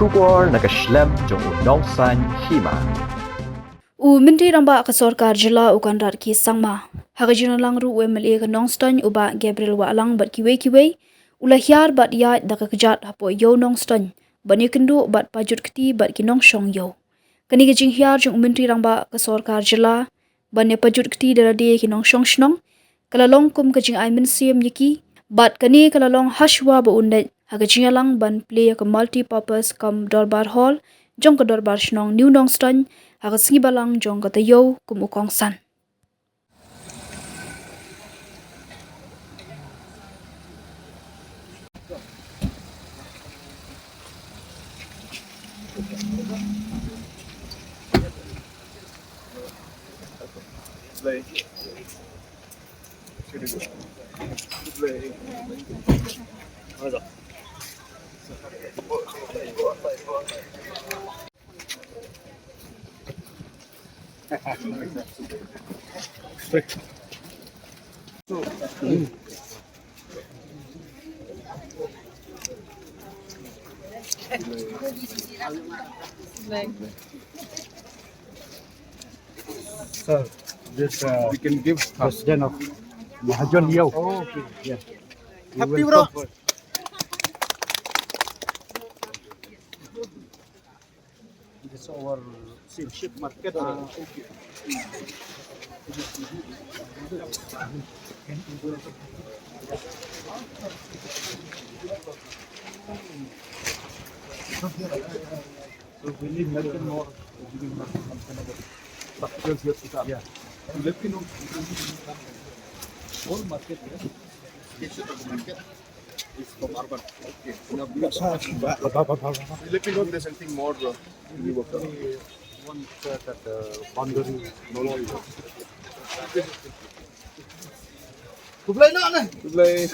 Shubor nakaslem jong Nongstoiñ Hima. Myntri Rangbah ka sorkar jila ukanrar ki sangma. Hagajina lang ru MLA ka Nongstoiñ uba Gabriel wa lang bat kiwe ula Hiar bat ya da ka kejat hapo yo Nongstoiñ bani kendu bat Pajut keti bat ki Nongshong yo. Kani kejing Hiar jong Myntri Rangbah ka sorkar jila bani Pajut keti darade ki Nongshong shnong kalalong kum kejing aimin siem yiki bat kani kalalong hashwa ba undet hagajina lang ban play ka multi purpose kam dorbar hall jong ka dorbar shnong new Nongstoiñ haga balang jong kata yo kum ukong san. Sir, this we can give President of Mahajan Yo. Oh, okay. Yeah. Happy bro. This is our ship market. Okay. So we need nothing more. Yeah. Let me know. Whole market, yes. Location of the market is from urban. Okay. Let me know if there's anything more to be worked on. One that boundary no longer. Good play.